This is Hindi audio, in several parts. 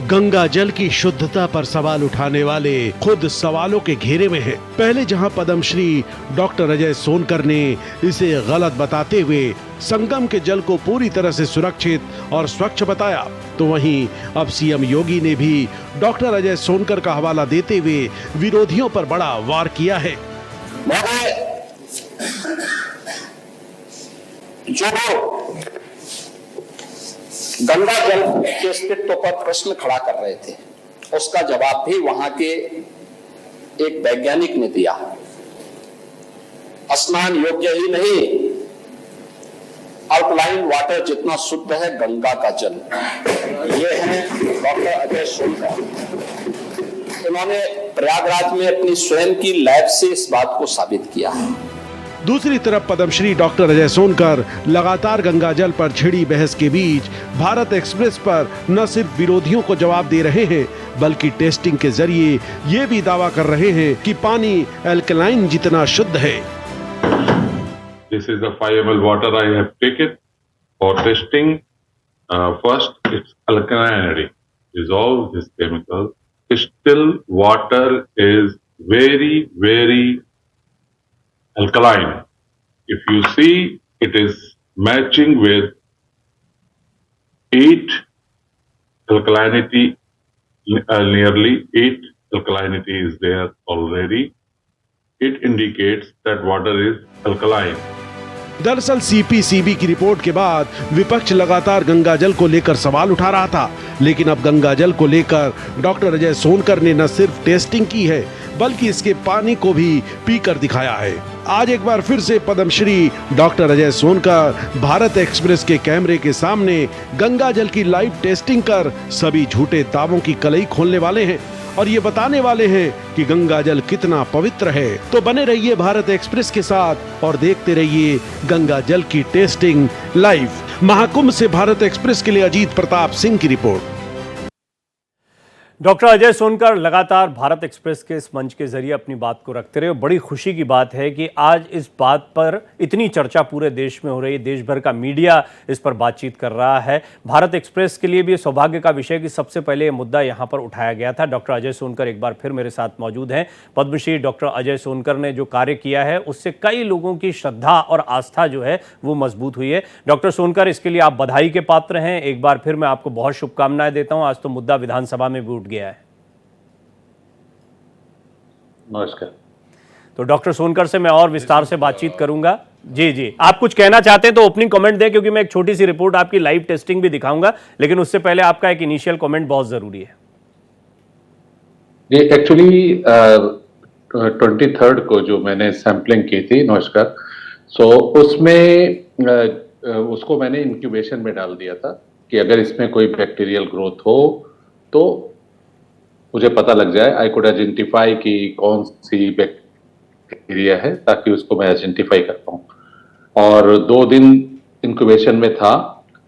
गंगा जल की शुद्धता पर सवाल उठाने वाले खुद सवालों के घेरे में हैं। पहले जहां पद्मश्री डॉक्टर अजय सोनकर ने इसे गलत बताते हुए संगम के जल को पूरी तरह से सुरक्षित और स्वच्छ बताया, तो वहीं अब सीएम योगी ने भी डॉक्टर अजय सोनकर का हवाला देते हुए विरोधियों पर बड़ा वार किया है। जो गंगा जल के अस्तित्व पर प्रश्न खड़ा कर रहे थे, उसका जवाब भी वहां के एक वैज्ञानिक ने दिया। स्नान योग्य ही नहीं, अल्कलाइन वाटर जितना शुद्ध है गंगा का जल। ये है डॉक्टर अजय सोनकर। उन्होंने प्रयागराज में अपनी स्वयं की लैब से इस बात को साबित किया है। दूसरी तरफ पद्मश्री डॉक्टर अजय सोनकर लगातार गंगा जल पर छिड़ी बहस के बीच भारत एक्सप्रेस पर न सिर्फ विरोधियों को जवाब दे रहे हैं, बल्कि टेस्टिंग के जरिए ये भी दावा कर रहे हैं कि पानी अल्कलाइन जितना शुद्ध है। This is the 5 ml water I have taken for testing. First, it's alkalinity. Dissolve this chemical. Still, water is very, very alkaline. If you see, it is matching with 8 alkalinity, nearly 8 alkalinity is there already. It indicates that water is alkaline. दरअसल सीपीसीबी की रिपोर्ट के बाद विपक्ष लगातार गंगा जल को लेकर सवाल उठा रहा था, लेकिन अब गंगा जल को लेकर डॉक्टर अजय सोनकर ने न सिर्फ टेस्टिंग की है, बल्कि इसके पानी को भी पीकर दिखाया है। आज एक बार फिर से पद्मश्री डॉक्टर अजय सोनकर भारत एक्सप्रेस के कैमरे के सामने गंगा जल की लाइव टेस्टिंग कर सभी झूठे दावों की कलई खोलने वाले हैं और ये बताने वाले हैं कि गंगा जल कितना पवित्र है। तो बने रहिए भारत एक्सप्रेस के साथ और देखते रहिए गंगा जल की टेस्टिंग लाइव। महाकुंभ से भारत एक्सप्रेस के लिए अजीत प्रताप सिंह की रिपोर्ट। डॉक्टर अजय सोनकर लगातार भारत एक्सप्रेस के इस मंच के जरिए अपनी बात को रखते रहे। बड़ी खुशी की बात है कि आज इस बात पर इतनी चर्चा पूरे देश में हो रही है, देश भर का मीडिया इस पर बातचीत कर रहा है। भारत एक्सप्रेस के लिए भी सौभाग्य का विषय कि सबसे पहले ये मुद्दा यहाँ पर उठाया गया था। डॉक्टर अजय सोनकर एक बार फिर मेरे साथ मौजूद हैं। पद्मश्री डॉक्टर अजय सोनकर ने जो कार्य किया है उससे कई लोगों की श्रद्धा और आस्था जो है वो मजबूत हुई है। डॉक्टर सोनकर, इसके लिए आप बधाई के पात्र हैं। एक बार फिर मैं आपको बहुत शुभकामनाएं देता हूँ। आज तो मुद्दा विधानसभा में भी उठ गया है। नमस्कार। तो डॉक्टर सोनकर से मैं और विस्तार से बातचीत करूंगा। जी, आप कुछ कहना चाहते हैं तो ओपनिंग कमेंट दें, क्योंकि मैं एक छोटी सी रिपोर्ट आपकी लाइव टेस्टिंग भी दिखाऊंगा, लेकिन उससे पहले आपका एक इनिशियल कमेंट बहुत जरूरी है। जी, एक्चुअली 23rd को जो मैंने सैंपलिंग की थी, नमस्कार, सो उसमें उसको मैंने इंक्यूबेशन में डाल दिया था कि अगर इसमें कोई बैक्टीरियल ग्रोथ हो तो मुझे पता लग जाए, आई कुड आइडेंटिफाई कि कौन सी बैक्टीरिया है, ताकि उसको मैं आइडेंटिफाई कर पाऊँ। और 2 दिन इंक्यूबेशन में था,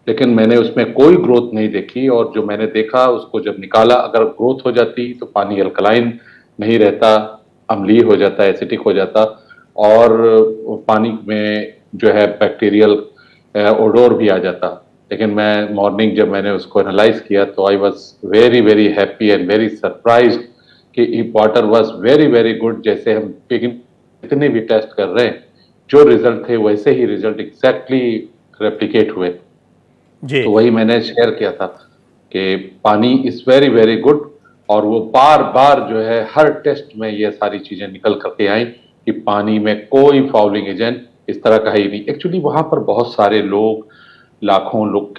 लेकिन मैंने उसमें कोई ग्रोथ नहीं देखी। और जो मैंने देखा उसको जब निकाला, अगर ग्रोथ हो जाती तो पानी अल्कलाइन नहीं रहता, अम्लीय हो जाता, एसिडिक हो जाता और पानी में जो है बैक्टीरियल ओडोर भी आ जाता। लेकिन मैं मॉर्निंग जब मैंने उसको एनालाइज किया तो I was very very happy and very surprised कि water was very very good. जैसे हम जितने भी टेस्ट कर रहे हैं, जो रिजल्ट थे वैसे ही रिजल्ट एग्जैक्टली रेप्लिकेट हुए। तो वही मैंने शेयर किया था कि पानी इज वेरी वेरी गुड। और वो बार बार जो है हर टेस्ट में ये सारी चीजें निकल करके आई कि पानी में कोई फाउलिंग एजेंट इस तरह का ही नहीं। एक्चुअली वहां पर बहुत सारे लोग, लाखों लोग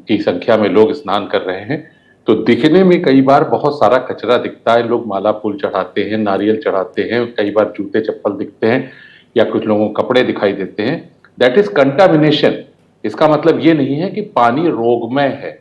की संख्या में लोग स्नान कर रहे हैं, तो दिखने में कई बार बहुत सारा कचरा दिखता है। लोग माला फूल चढ़ाते हैं, नारियल चढ़ाते हैं, कई बार जूते चप्पल दिखते हैं या कुछ लोगों को कपड़े दिखाई देते हैं। That is contamination. इसका मतलब ये नहीं है कि पानी रोगमय है।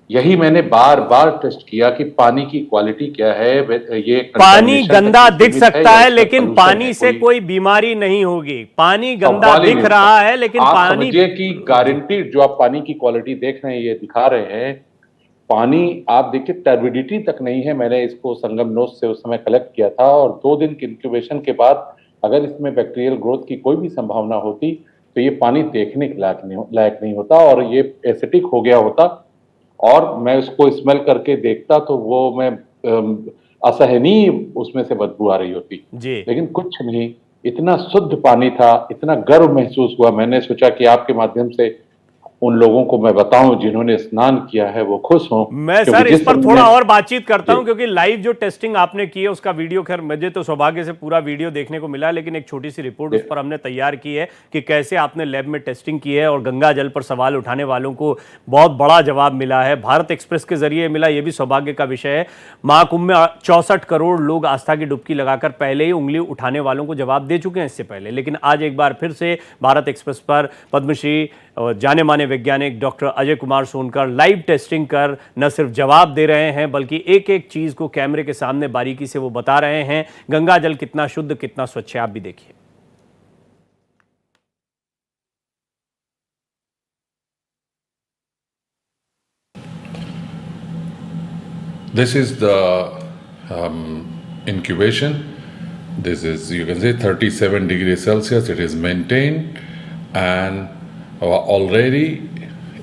यही मैंने बार बार टेस्ट किया कि पानी की क्वालिटी क्या है। ये पानी गंदा दिख सकता है, लेकिन पानी से कोई बीमारी नहीं होगी। पानी गंदा दिख रहा है, लेकिन पानी की गारंटी जो आप पानी की क्वालिटी देख रहे हैं, ये दिखा रहे हैं, पानी आप देखिए टर्बिडिटी तक नहीं है। मैंने इसको संगम नोज से उस समय कलेक्ट किया था और 2 दिन की इंक्यूबेशन के बाद अगर इसमें बैक्टीरियल ग्रोथ की कोई भी संभावना होती तो ये पानी देखने के लायक नहीं होता और ये एसिडिक हो गया होता और मैं उसको स्मेल करके देखता तो वो मैं असहनीय उसमें से बदबू आ रही होती। जी। लेकिन कुछ नहीं, इतना शुद्ध पानी था, इतना गर्व महसूस हुआ। मैंने सोचा कि आपके माध्यम से उन लोगों को मैं बताऊं जिन्होंने स्नान किया है वो खुश हों, मैं क्योंकि सर इस जिस पर समय थोड़ा मैं और बातचीत करता जी हूं, क्योंकि लाइव जो टेस्टिंग आपने की है उसका वीडियो, खैर मुझे तो सौभाग्य से पूरा वीडियो देखने को मिला, लेकिन एक छोटी सी रिपोर्ट जी उस पर हमने तैयार की है कि कैसे आपने लैब में टेस्टिंग की है और गंगा जल पर सवाल उठाने वालों को बहुत बड़ा जवाब मिला है। भारत एक्सप्रेस के जरिए मिला, यह भी सौभाग्य का विषय है। महाकुंभ में 64 करोड़ लोग आस्था की डुबकी लगाकर पहले ही उंगली उठाने वालों को जवाब दे चुके हैं इससे पहले, लेकिन आज एक बार फिर से भारत एक्सप्रेस पर पद्मश्री जाने माने वैज्ञानिक doctor Ajay Kumar Sonkar live testing कर न सिर्फ जवाब दे रहे हैं, बल्कि एक एक चीज को कैमरे के सामने बारीकी से वो बता रहे हैं। गंगा जल कितना शुद्ध, कितना स्वच्छ है, आप भी देखिए। This is the incubation. This is, you can say, 37 degrees Celsius. It is maintained, and already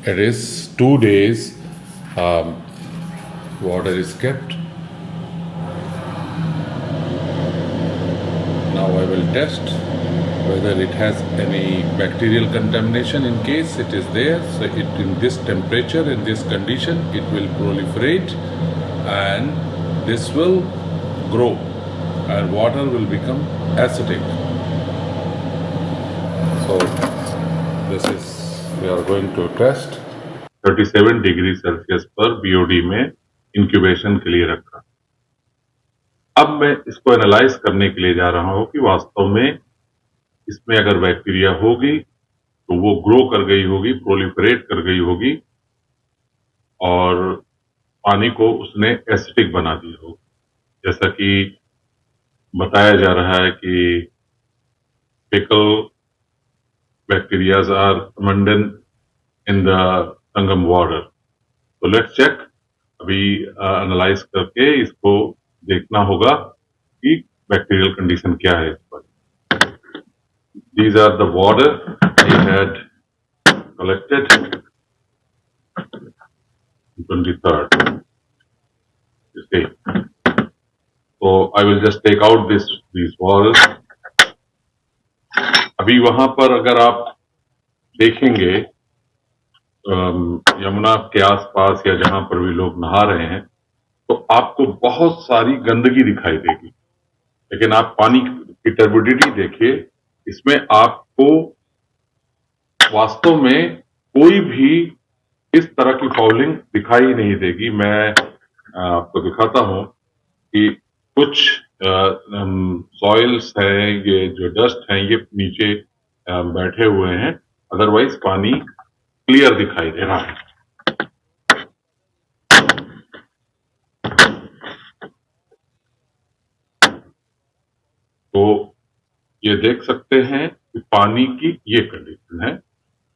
it is 2 days. Water is kept. Now I will test whether it has any bacterial contamination. In case it is there, so it in this temperature, in this condition, it will proliferate and this will grow and water will become acidic. So this is, we are going to test 37 degree Celsius पर BOD में इंक्यूबेशन के लिए रखा। अब मैं इसको एनालाइज करने के लिए जा रहा हूं कि वास्तव में इसमें अगर बैक्टीरिया होगी तो वो ग्रो कर गई होगी, प्रोलिफरेट कर गई होगी और पानी को उसने एसिडिक बना दिया होगा। जैसा कि बताया जा रहा है कि fecal bacteria are abundant in the Sangam water. तो लेट्स चेक, अभी एनालाइज करके इसको देखना होगा कि बैक्टीरियल कंडीशन क्या है इस पर। These are the water we had collected 23rd. You see. So I will just take out these waters. अभी वहां पर अगर आप देखेंगे यमुना के आसपास या जहां पर भी लोग नहा रहे हैं तो आपको बहुत सारी गंदगी दिखाई देगी, लेकिन आप पानी की टर्बिडिटी देखिए, इसमें आपको वास्तव में कोई भी इस तरह की फाउलिंग दिखाई नहीं देगी। मैं आपको दिखाता हूं कि कुछ सॉइल्स हैं, ये जो डस्ट हैं ये नीचे बैठे हुए हैं, अदरवाइज पानी क्लियर दिखाई दे रहा है। तो ये देख सकते हैं कि पानी की ये कंडीशन है,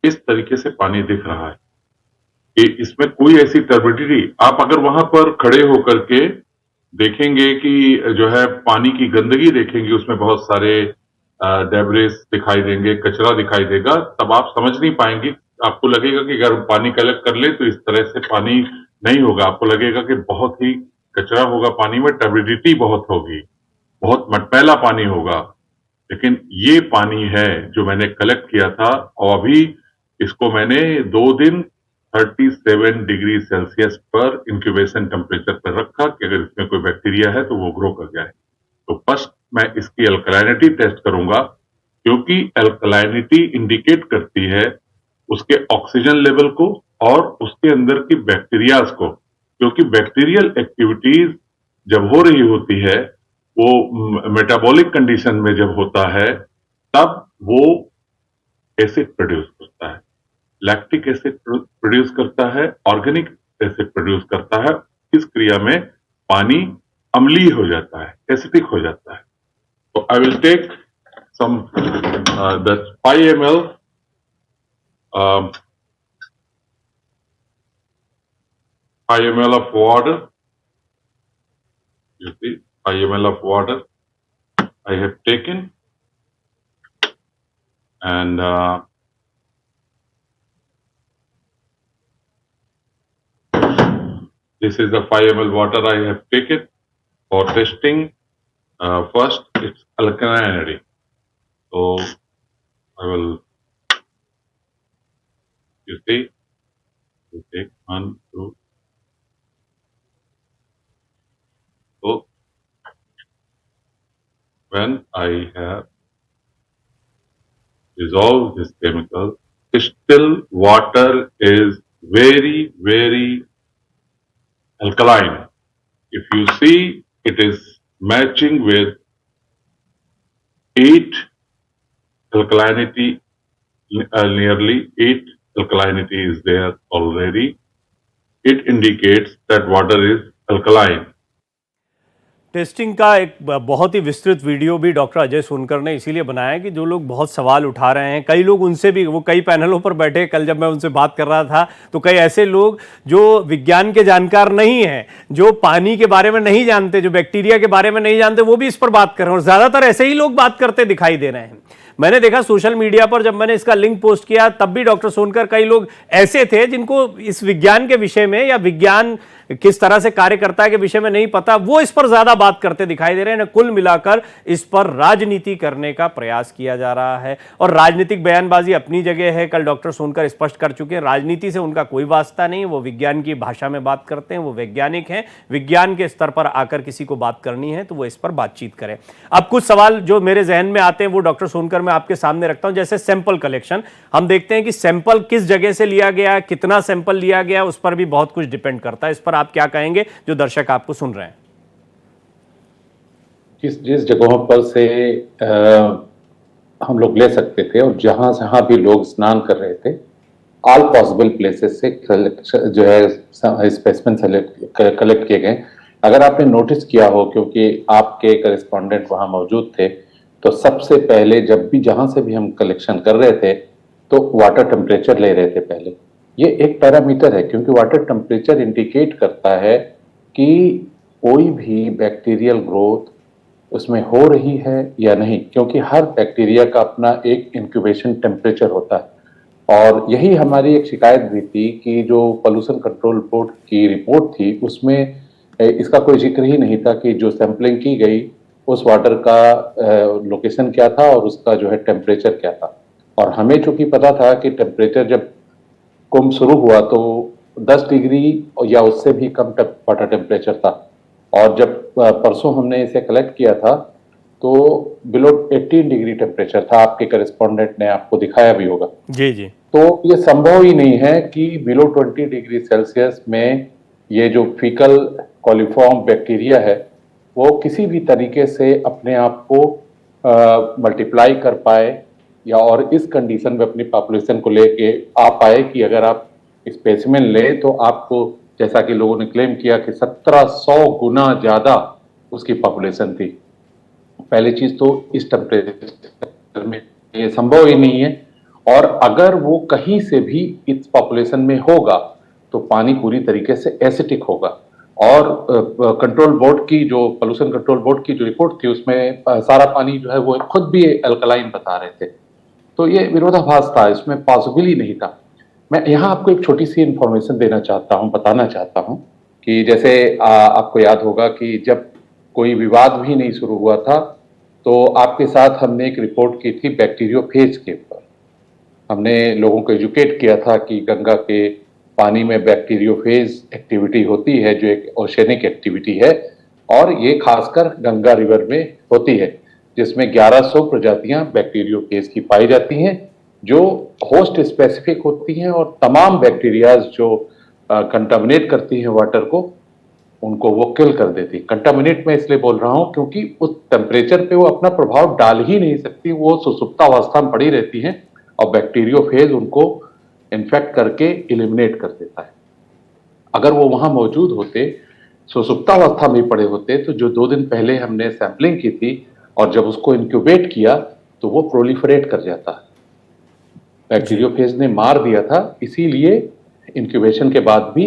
इस तरीके से पानी दिख रहा है कि इसमें कोई ऐसी टर्बिडिटी, आप अगर वहां पर खड़े होकर के देखेंगे कि जो है पानी की गंदगी देखेंगे, उसमें बहुत सारे डेब्रिस दिखाई देंगे, कचरा दिखाई देगा, तब आप समझ नहीं पाएंगे। आपको लगेगा कि अगर पानी कलेक्ट कर ले तो इस तरह से पानी नहीं होगा, आपको लगेगा कि बहुत ही कचरा होगा पानी में, टर्बिडिटी बहुत होगी, बहुत मटमैला पानी होगा। लेकिन ये पानी है जो मैंने कलेक्ट किया था और अभी इसको मैंने 2 दिन 37 डिग्री सेल्सियस पर इंक्यूबेशन टेम्परेचर पर रखा कि अगर इसमें कोई बैक्टीरिया है तो वो ग्रो कर जाए। तो फर्स्ट मैं इसकी अल्कलाइनिटी टेस्ट करूंगा, क्योंकि अल्कलाइनिटी इंडिकेट करती है उसके ऑक्सीजन लेवल को और उसके अंदर की बैक्टीरियाज को, क्योंकि बैक्टीरियल एक्टिविटीज जब हो रही होती है वो मेटाबॉलिक कंडीशन में जब होता है तब वो एसिड प्रोड्यूस करता है, लैक्टिक एसिड प्रोड्यूस करता है, ऑर्गेनिक एसिड प्रोड्यूस करता है। इस क्रिया में पानी अम्लीय हो जाता है, एसिडिक हो जाता है। तो I will take some 5 ml um, 5 ml of water. You see, 5 ml of water I have taken, and This is the 5 ml water I have taken for testing. First, it's alkalinity. So I will, you see, you take 1, 2. So when I have dissolved this chemical, still water is very, very alkaline. If you see, it is matching with 8 alkalinity, nearly 8 alkalinity is there already. It indicates that water is alkaline. Testing का एक बहुत ही विस्तृत वीडियो भी डॉक्टर अजय सोनकर ने इसीलिए बनाया है कि जो लोग बहुत सवाल उठा रहे हैं, कई लोग उनसे भी, वो कई पैनलों पर बैठे, कल जब मैं उनसे बात कर रहा था तो कई ऐसे लोग जो विज्ञान के जानकार नहीं हैं, जो पानी के बारे में नहीं जानते, जो बैक्टीरिया के बारे में नहीं जानते, वो भी इस पर बात कर रहे हैं और ज़्यादातर ऐसे ही लोग बात करते दिखाई दे रहे हैं। मैंने देखा सोशल मीडिया पर जब मैंने इसका लिंक पोस्ट किया तब भी डॉक्टर सोनकर, कई लोग ऐसे थे जिनको इस विज्ञान के विषय में या विज्ञान किस तरह से कार्य करता है के विषय में नहीं पता, वो इस पर ज्यादा बात करते दिखाई दे रहे हैं। कुल मिलाकर इस पर राजनीति करने का प्रयास किया जा रहा है और राजनीतिक बयानबाजी अपनी जगह है। कल डॉक्टर सोनकर स्पष्ट कर चुके हैं, राजनीति से उनका कोई वास्ता नहीं, वो विज्ञान की भाषा में बात करते हैं, वो वैज्ञानिक हैं, विज्ञान के स्तर पर आकर किसी को बात करनी है तो वो इस पर बातचीत करें। अब कुछ सवाल जो मेरे जहन में आते हैं वो डॉक्टर सोनकर मैं आपके सामने रखता हूं। जैसे सैंपल कलेक्शन, हम देखते हैं कि सैंपल किस जगह से लिया गया, कितना सैंपल लिया गया, उस पर भी बहुत कुछ डिपेंड करता है। इस पर आप क्या कहेंगे जो दर्शक आपको सुन रहे हैं? जिस जगहों पर से हम लोग ले सकते थे और जहां भी लोग स्नान कर रहे थे, ऑल पॉसिबल प्लेसेस से जो है स्पेसिमेन कलेक्ट किए गए। अगर आपने नोटिस किया हो, क्योंकि आपके करेस्पॉन्डेंट वहां मौजूद थे, तो सबसे पहले जब भी जहां से भी हम कलेक्शन कर रहे थे तो वाटर टेम्परेचर ले रहे थे पहले। ये एक पैरामीटर है, क्योंकि वाटर टेम्परेचर इंडिकेट करता है कि कोई भी बैक्टीरियल ग्रोथ उसमें हो रही है या नहीं, क्योंकि हर बैक्टीरिया का अपना एक इंक्यूबेशन टेम्परेचर होता है। और यही हमारी एक शिकायत भी थी कि जो पोल्यूशन कंट्रोल बोर्ड की रिपोर्ट थी उसमें इसका कोई जिक्र ही नहीं था कि जो सैंपलिंग की गई उस वाटर का लोकेशन क्या था और उसका जो है टेम्परेचर क्या था। और हमें चूंकि पता था कि टेम्परेचर जब कुंभ शुरू हुआ तो 10 डिग्री या उससे भी कम वाटर टेम्परेचर था, और जब परसों हमने इसे कलेक्ट किया था तो बिलो 18 डिग्री टेम्परेचर था। आपके करेस्पॉन्डेंट ने आपको दिखाया भी होगा। जी जी। तो ये संभव ही नहीं है कि बिलो 20 डिग्री सेल्सियस में ये जो फीकल कॉलिफॉर्म बैक्टीरिया है वो किसी भी तरीके से अपने आप को मल्टीप्लाई कर पाए या और इस कंडीशन में अपनी पॉपुलेशन को लेके आ पाए कि अगर आप स्पेसिमेन ले तो आपको, जैसा कि लोगों ने क्लेम किया कि 1700 गुना ज्यादा उसकी पॉपुलेशन थी। पहली चीज तो इस टेम्परेचर में ये संभव ही नहीं है, और अगर वो कहीं से भी इस पॉपुलेशन में होगा तो पानी पूरी तरीके से एसिडिक होगा। और कंट्रोल बोर्ड की जो पोल्यूशन कंट्रोल बोर्ड की जो रिपोर्ट थी उसमें सारा पानी जो है वो खुद भी अल्कलाइन बता रहे थे। तो ये विरोधाभास था, इसमें पॉसिबल ही नहीं था। मैं यहाँ आपको एक छोटी सी इंफॉर्मेशन देना चाहता हूँ, बताना चाहता हूँ कि जैसे आपको याद होगा कि जब कोई विवाद भी नहीं शुरू हुआ था तो आपके साथ हमने एक रिपोर्ट की थी बैक्टीरियोफेज के ऊपर। हमने लोगों को एजुकेट किया था कि गंगा के पानी में बैक्टीरियोफेज एक्टिविटी होती है जो एक ओशनिक एक्टिविटी है, और ये खासकर गंगा रिवर में होती है, जिसमें 1100 प्रजातियां बैक्टीरियोफेज की पाई जाती हैं जो होस्ट स्पेसिफिक होती हैं और तमाम बैक्टीरियाज जो कंटामिनेट करती हैं वाटर को उनको वो किल कर देती। कंटामिनेट मैं इसलिए बोल रहा हूं क्योंकि उस टेम्परेचर पे वो अपना प्रभाव डाल ही नहीं सकती, वो सुसुप्तावस्था में पड़ी रहती हैं और बैक्टीरियोफेज उनको इन्फेक्ट करके एलिमिनेट कर देता है। अगर वो वहां मौजूद होते, सुसुप्तावस्था में पड़े होते, तो जो 2 दिन पहले हमने सैंपलिंग की थी और जब उसको इंक्यूबेट किया तो वो प्रोलिफरेट कर जाता है। बैक्टीरियोफेज ने मार दिया था, इसीलिए इंक्यूबेशन के बाद भी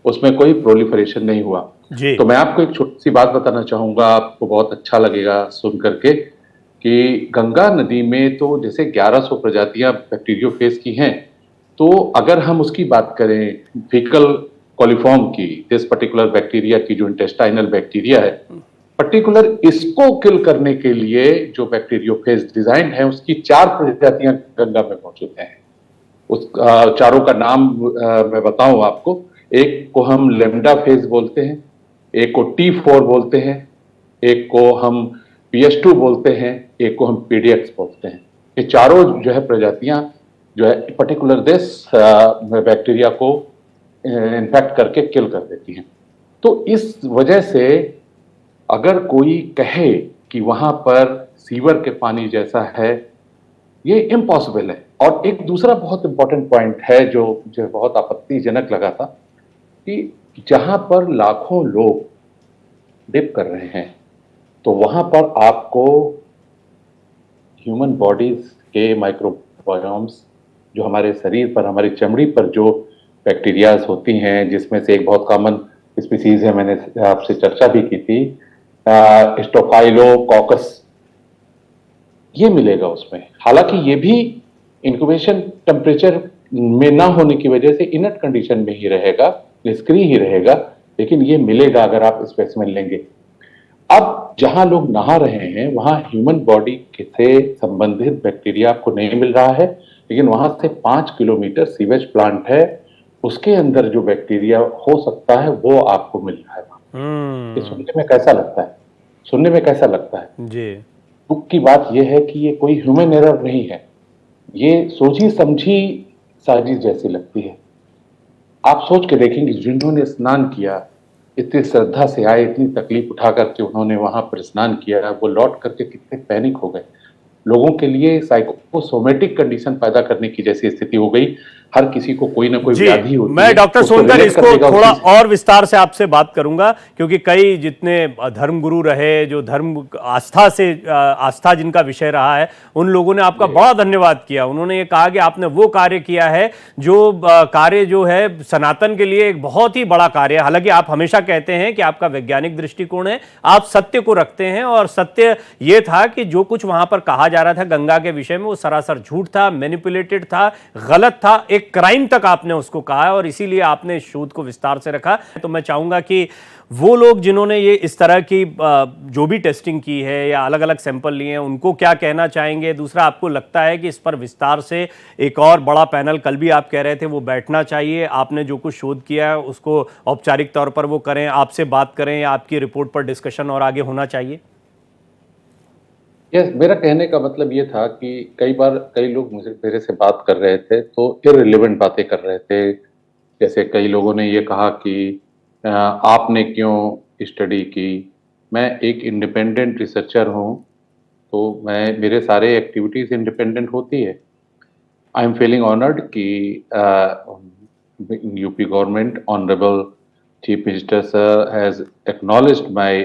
उसमें कोई प्रोलिफरेशन नहीं हुआ। तो मैं आपको एक छोटी सी बात बताना चाहूंगा, आपको बहुत अच्छा लगेगा सुन करके, कि गंगा नदी में तो जैसे 1100 प्रजातियां बैक्टीरियोफेज की हैं, तो अगर हम उसकी बात करें फीकल कोलिफॉर्म की, दिस पर्टिकुलर बैक्टीरिया की, जो इंटेस्टाइनल बैक्टीरिया है, पर्टिकुलर इसको किल करने के लिए जो बैक्टीरियोफेज डिजाइन है, उसकी 4 प्रजातियां गंगा में मौजूद हैं। उस चारों का नाम मैं बताऊं आपको। एक को हम लेमडा फेज बोलते हैं, एक को T4 बोलते हैं, एक को हम PS2 बोलते हैं, एक को हम PDX बोलते हैं। ये चारों जो है प्रजातियां जो है पर्टिकुलर दिस बैक्टीरिया को इन्फेक्ट करके किल कर देती हैं। तो इस वजह से अगर कोई कहे कि वहां पर सीवर के पानी जैसा है, ये इम्पॉसिबल है। और एक दूसरा बहुत इंपॉर्टेंट पॉइंट है जो मुझे बहुत आपत्तिजनक लगा था, कि जहां पर लाखों लोग डिप कर रहे हैं, तो वहां पर आपको ह्यूमन बॉडीज के माइक्रोबायोम्स, जो हमारे शरीर पर, हमारी चमड़ी पर जो बैक्टीरियाज होती हैं, जिसमें से एक बहुत कॉमन स्पीसीज है, मैंने आपसे चर्चा भी की थी, स्टोफाइलोकॉकस, ये मिलेगा उसमें। हालांकि ये भी इंक्यूबेशन टेम्परेचर में ना होने की वजह से इनर्ट कंडीशन में ही रहेगा, निष्क्रिय ही रहेगा, लेकिन ये मिलेगा अगर आप स्पेसिमेन लेंगे। अब जहां लोग नहा रहे हैं वहां ह्यूमन बॉडी से संबंधित बैक्टीरिया आपको नहीं मिल रहा है, लेकिन वहां से 5 किलोमीटर सीवेज प्लांट है, उसके अंदर जो बैक्टीरिया हो सकता है वो आपको मिल रहा है। ये सुनने में कैसा लगता है? सुनने में कैसा लगता है जी। दुख की बात यह है कि ये कोई ह्यूमन एरर नहीं है, ये सोची समझी साजिश जैसी लगती है। आप सोच के देखेंगे, जिन्होंने स्नान किया, इतनी श्रद्धा से आए, इतनी तकलीफ उठा करके उन्होंने वहां पर स्नान किया, वो लौट करके कितने पैनिक हो गए। लोगों के लिए साइकोसोमेटिक कंडीशन पैदा करने की जैसी स्थिति हो गई। हर किसी को कोई ना कोई व्याधि होती है। मैं डॉक्टर उसको सोनकर relate इसको करेगा थोड़ा उसी से। और विस्तार से आपसे बात करूंगा, क्योंकि कई जितने धर्मगुरु रहे, जो धर्म आस्था जिनका विषय रहा है, उन लोगों ने आपका बड़ा धन्यवाद किया। उन्होंने ये कहा कि आपने वो कार्य किया है जो कार्य जो है सनातन के लिए एक बहुत ही बड़ा कार्य है। हालांकि आप हमेशा कहते हैं कि आपका वैज्ञानिक दृष्टिकोण है, आप सत्य को रखते हैं, और सत्य ये था कि जो कुछ वहां पर कहा जा रहा था गंगा के विषय में, वो सरासर झूठ था, मैनिपुलेटेड था, गलत था, एक क्राइम तक आपने उसको कहा, और इसीलिए आपने शोध को विस्तार से रखा। तो मैं चाहूंगा कि वो लोग जिन्होंने ये इस तरह की जो भी टेस्टिंग की है या अलग अलग सैंपल लिए हैं, उनको क्या कहना चाहेंगे? दूसरा, आपको लगता है कि इस पर विस्तार से एक और बड़ा पैनल, कल भी आप कह रहे थे, वो बैठना चाहिए? आपने जो कुछ शोध किया है उसको औपचारिक तौर पर वो करें, आपसे बात करें, या आपकी रिपोर्ट पर डिस्कशन और आगे होना चाहिए? मेरा कहने का मतलब ये था कि कई बार कई लोग मेरे से बात कर रहे थे तो इररिलेवेंट बातें कर रहे थे। जैसे कई लोगों ने ये कहा कि आपने क्यों स्टडी की। मैं एक इंडिपेंडेंट रिसर्चर हूँ, तो मेरे सारे एक्टिविटीज इंडिपेंडेंट होती है। आई एम फीलिंग ऑनर्ड कि UP government, honourable chief minister sir has acknowledged my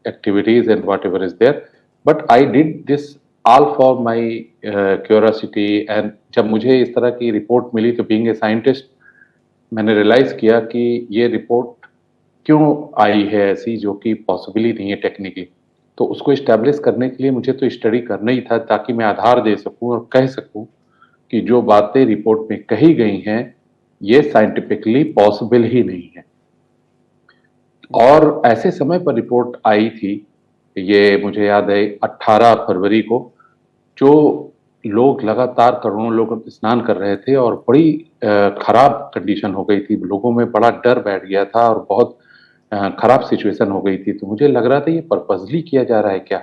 activities and whatever is there, but I did this all for my curiosity. And जब मुझे इस तरह की रिपोर्ट मिली तो बीइंग ए साइंटिस्ट मैंने रियलाइज किया कि ये रिपोर्ट क्यों आई है ऐसी, जो कि पॉसिबल ही नहीं है टेक्निकली। तो उसको इस्टेब्लिश करने के लिए मुझे तो स्टडी करना ही था, ताकि मैं आधार दे सकूं और कह सकूं कि जो बातें रिपोर्ट में कही गई हैं ये साइंटिफिकली पॉसिबल ही नहीं है। और ऐसे समय पर रिपोर्ट आई थी, ये मुझे याद है 18 फरवरी को, जो लोग लगातार करोड़ों लोग स्नान कर रहे थे और बड़ी खराब कंडीशन हो गई थी, लोगों में बड़ा डर बैठ गया था और बहुत खराब सिचुएशन हो गई थी। तो मुझे लग रहा था ये पर्पसली किया जा रहा है क्या?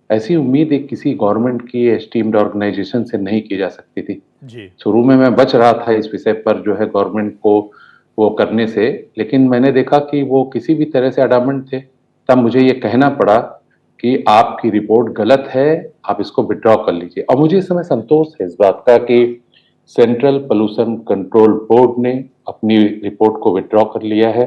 ऐसी उम्मीद एक किसी गवर्नमेंट की एस्टीम्ड ऑर्गेनाइजेशन से नहीं की जा सकती थी। शुरू में मैं बच रहा था इस विषय पर जो है गवर्नमेंट को वो करने से, लेकिन मैंने देखा कि वो किसी भी तरह से अडामेंट थे। तब मुझे ये कहना पड़ा कि आपकी रिपोर्ट गलत है, आप इसको विड्रॉ कर लीजिए। और मुझे इस समय संतोष है इस बात का कि सेंट्रल पोल्यूशन कंट्रोल बोर्ड ने अपनी रिपोर्ट को विड्रॉ कर लिया है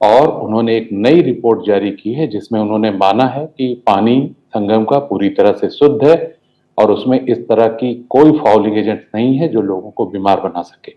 और उन्होंने एक नई रिपोर्ट जारी की है, जिसमें उन्होंने माना है कि पानी संगम का पूरी तरह से शुद्ध है और उसमें इस तरह की कोई फाउलिंग एजेंट नहीं है जो लोगों को बीमार बना सके।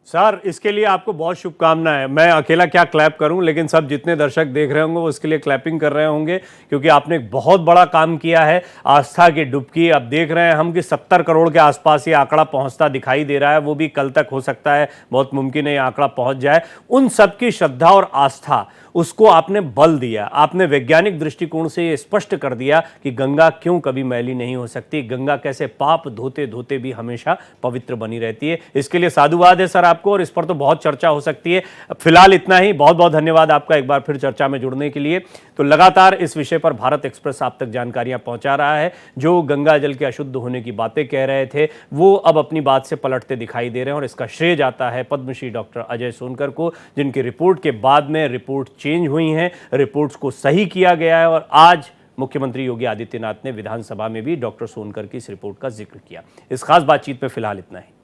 सर, इसके लिए आपको बहुत शुभकामनाएं। मैं अकेला क्या क्लैप करूं, लेकिन सब जितने दर्शक देख रहे होंगे वो उसके लिए क्लैपिंग कर रहे होंगे, क्योंकि आपने एक बहुत बड़ा काम किया है। आस्था की डुबकी, अब देख रहे हैं हम कि 70 करोड़ के आसपास ये आंकड़ा पहुंचता दिखाई दे रहा है। वो भी कल तक हो सकता है, बहुत मुमकिन है ये आंकड़ा पहुंच जाए। उन सबकी श्रद्धा और आस्था, उसको आपने बल दिया। आपने वैज्ञानिक दृष्टिकोण से ये स्पष्ट कर दिया कि गंगा क्यों कभी मैली नहीं हो सकती, गंगा कैसे पाप धोते धोते भी हमेशा पवित्र बनी रहती है। इसके लिए साधुवाद है सर आपको, और इस पर तो बहुत चर्चा हो सकती है। फिलहाल इतना ही। बहुत बहुत धन्यवाद आपका एक बार फिर चर्चा में जुड़ने के लिए। तो लगातार इस विषय पर भारत एक्सप्रेस आप तक जानकारियां पहुंचा रहा है। जो गंगा जल के अशुद्ध होने की बातें कह रहे थे, वो अब अपनी बात से पलटते दिखाई दे रहे हैं, और इसका श्रेय जाता है पद्मश्री डॉक्टर अजय सोनकर को, जिनकी रिपोर्ट के बाद में रिपोर्ट चेंज हुई हैं, रिपोर्ट्स को सही किया गया है। और आज मुख्यमंत्री योगी आदित्यनाथ ने विधानसभा में भी डॉक्टर सोनकर की इस रिपोर्ट का जिक्र किया। इस खास बातचीत में फिलहाल इतना ही।